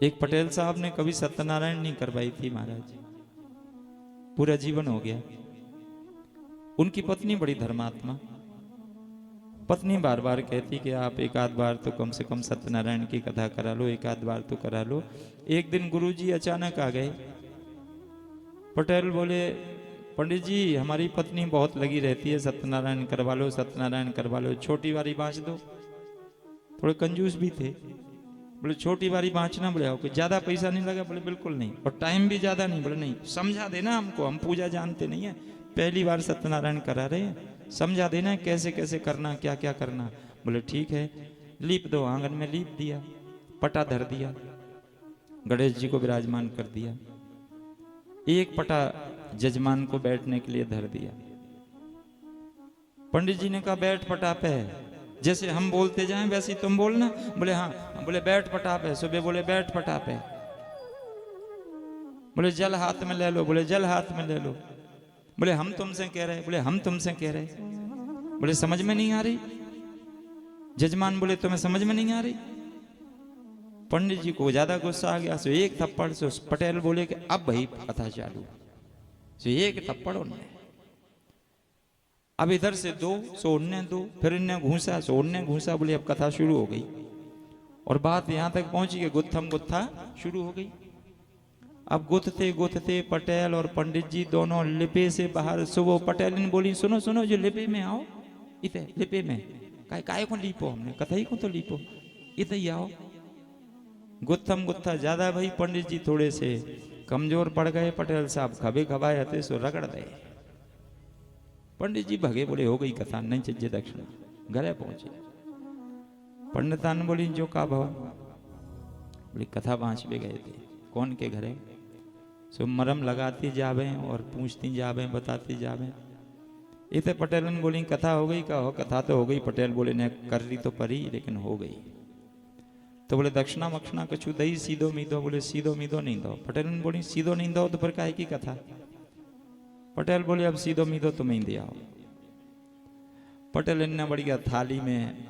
एक पटेल साहब ने कभी सत्यनारायण नहीं करवाई थी महाराज, पूरा जीवन हो गया। उनकी पत्नी बड़ी धर्मात्मा, पत्नी बार बार कहती कि आप एक आध बार तो कम से कम सत्यनारायण की कथा करा लो, एक आध बार तो करा लो। एक दिन गुरुजी अचानक आ गए। पटेल बोले, पंडित जी हमारी पत्नी बहुत लगी रहती है, सत्यनारायण करवा लो, सत्यनारायण करवा लो, छोटी वाली बाँच दो। थोड़े कंजूस भी थे। बोले छोटी वाली बाँचना। बोले कोई ज्यादा पैसा नहीं लगा? बोले बिल्कुल नहीं, और टाइम भी ज्यादा नहीं। बोले नहीं, समझा देना हमको, हम पूजा जानते नहीं है, पहली बार सत्यनारायण करा रहे हैं, समझा देना कैसे कैसे करना, क्या क्या करना। बोले ठीक है। लीप दो। आंगन में लीप दिया, पटा धर दिया, गणेश जी को विराजमान कर दिया, एक पटा जजमान को बैठने के लिए धर दिया। पंडित जी ने कहा बैठ पटा पे, जैसे हम बोलते जाएं वैसे ही तुम बोलना। बोले हाँ। बोले बैठ पटा पे। सुबह बोले बैठ पटा पे। बोले जल हाथ में ले लो। बोले जल हाथ में ले लो। बोले हम तुमसे कह रहे। बोले हम तुमसे कह रहे। बोले समझ में नहीं आ रही? जजमान बोले तुम्हें समझ में नहीं आ रही? पंडित जी को ज्यादा गुस्सा आ गया। सो एक थप्पड़ से पटेल बोले कि अब भाई कथा चालू। सो एक थप्पड़ उन्हें, अब इधर से दो, सो उनने दो, फिर इनने घूसा, सो उनने घूसा। बोले अब कथा शुरू हो गई, और बात यहां तक पहुंची कि गुत्थम गुत्था शुरू हो गई। अब गुथते गुथते पटेल और पंडित जी दोनों लिपे से बाहर। सुबह पटेल ने बोली सुनो सुनो, जो लिपे में आओ, इते लिपे में काय को लीपो, हमने कथा ही को तो लीपो, इते ही आओ। गुत्थम गुत्था ज्यादा भाई, पंडित जी थोड़े से कमजोर पड़ गए, पटेल साहब खबे खबाए थे, सो रगड़ दे। पंडित जी भगे, बोले हो गई कथा, नहीं चाहिए दक्षिणा। घरे पहुंचे। पंडितान बोली जो का भाव? बोली कथा बाँच भी गए थे। कौन के घरे? सो मरम लगाती जावे और पूछती जावे, बताती जावे। इतने पटेल ने बोली कथा हो गई? का हो कथा तो हो गई। पटेल बोले ने कर ली तो परी, लेकिन हो गई। तो बोले दक्षिणा मक्षिणा कछु दई सीधो मीधो? बोले सीधो मीधो नहीं दो। पटेल ने बोली सीधो नहीं दो तो फिर काहे की कथा? पटेल बोले अब सीधो मीधो तुम ही दिया। पटेल ने बढ़िया थाली में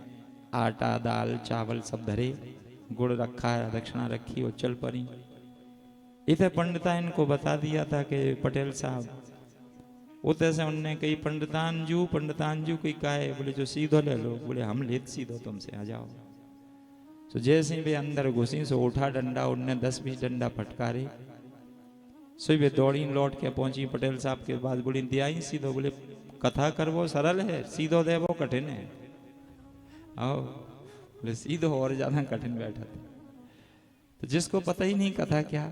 आटा दाल चावल सब धरे, गुड़ रखा है, दक्षिणा रखी और चल पड़ी। इतने पंडिता इनको बता दिया था कि पटेल साहब, उतने से उनने कही पंडितान जू कोई काहे? बोले जो सीधो ले लो। बोले हम लेत सीधो तुमसे, आ जाओ। तो जैसे वे अंदर घुसी, सो उठा डंडा, उनने 10-20 डंडा फटकारे। सो वे दौड़ी लौट के पहुंची पटेल साहब के पास। बोली दिया ही सीधो? बोले कथा करवो सरल है, सीधो देवो कठिन है। आओ। बोले सीधो और ज्यादा कठिन बैठा था। तो जिसको पता ही नहीं कथा क्या,